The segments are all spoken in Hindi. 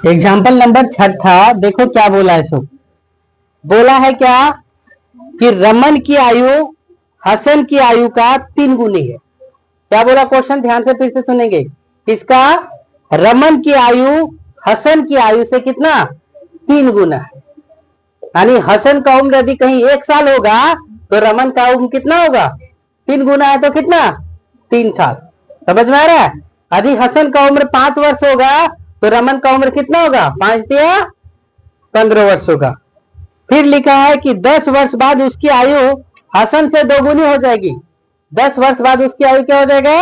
एग्जाम्पल नंबर 6 देखो क्या बोला है। सो बोला है क्या कि रमन की आयु हसन की आयु का 3 गुनी है। क्या बोला क्वेश्चन, ध्यान से फिर से सुनेंगे। इसका रमन की आयु हसन की आयु से कितना 3 गुना है। यानी हसन का उम्र यदि कहीं 1 साल होगा तो रमन का उम्र कितना होगा 3 गुना है, तो कितना 3 साल। समझ में आ रहा है। यदि हसन का उम्र 5 वर्ष होगा तो रमन का उम्र कितना होगा 5 या 15 वर्ष होगा। फिर लिखा है कि 10 वर्ष बाद उसकी आयु हसन से 2 गुनी हो जाएगी। 10 वर्ष बाद उसकी आयु क्या हो जाएगा,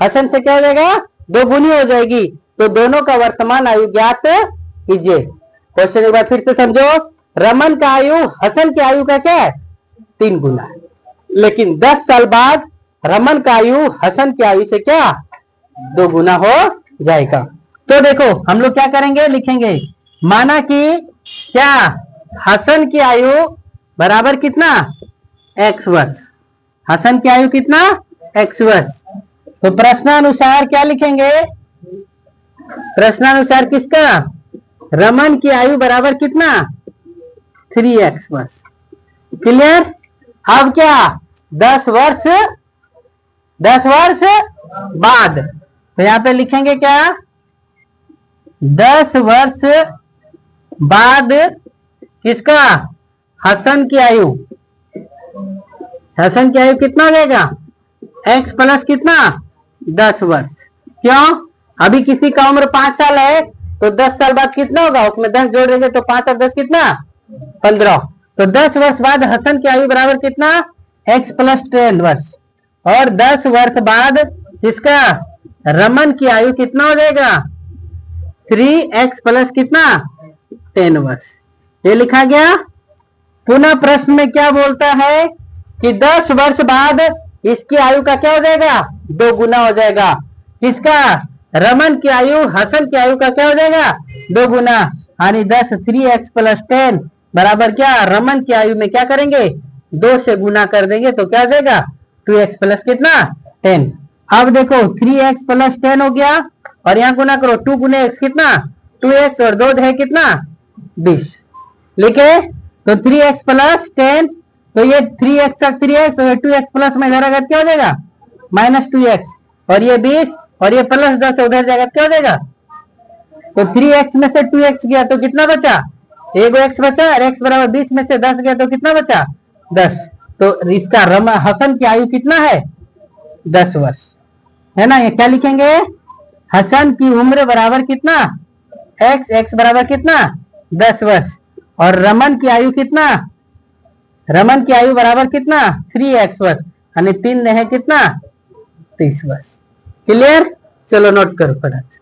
हसन से क्या हो जाएगा 2 गुनी हो जाएगी। तो दोनों का वर्तमान आयु ज्ञात कीजिए। क्वेश्चन एक बार फिर से समझो। रमन का आयु हसन की आयु का क्या है 3 गुना है, लेकिन 10 साल बाद रमन का आयु हसन की आयु से क्या 2 गुना हो जाएगा। तो देखो हम लोग क्या करेंगे, लिखेंगे माना कि क्या हसन की आयु बराबर कितना x वर्ष, हसन की आयु कितना x वर्ष। तो प्रश्नानुसार क्या लिखेंगे, प्रश्नानुसार किसका, रमन की आयु बराबर कितना 3x वर्ष। क्लियर। अब क्या 10 वर्ष बाद, तो यहां पे लिखेंगे क्या 10 वर्ष बाद किसका, हसन की आयु, हसन की आयु कितना हो जाएगा x प्लस कितना 10 वर्ष। क्यों, अभी किसी का उम्र 5 साल है तो 10 साल बाद कितना होगा, उसमें 10 जोड़ देंगे तो 5 और 10 कितना 15। तो 10 वर्ष बाद हसन की आयु बराबर कितना x प्लस 10 वर्ष। और 10 वर्ष बाद इसका रमन की आयु कितना हो जाएगा 3x प्लस कितना 10 वर्ष। ये लिखा गया। पुनः प्रश्न में क्या बोलता है कि 10 वर्ष बाद इसकी आयु का क्या हो जाएगा 2 गुना हो जाएगा। किसका, रमन की आयु हसन की आयु का क्या हो जाएगा 2 गुना, यानी 10 3x प्लस 10 बराबर क्या, रमन की आयु में क्या करेंगे 2 से गुना कर देंगे तो क्या हो जाएगा 2x प्लस कितना 10। अब देखो 3x प्लस 10 हो गया और यहाँ गुना करो 2 गुने x कितना 2x और 2 है कितना 20। लिखे तो 3x प्लस 10, तो ये 3x और 3x और 2x प्लस में इधर अगर क्या हो जाएगा -2x, और ये 20 और ये प्लस 10 उधर जाएगा क्या हो जाएगा। तो 3x में से 2x गया तो कितना बचा, एगो x बचा, और x बराबर 20 में से 10 गया तो कितना बचा 10। तो इसका हसन की आयु कितना है 10 वर्ष है ना। ये क्या लिखेंगे, हसन की उम्र बराबर कितना x बराबर कितना 10 वर्ष, और रमन की आयु कितना, रमन की आयु बराबर कितना 3x वर्ष, यानी 3 है कितना 30 वर्ष। क्लियर। चलो नोट करो फटाफट।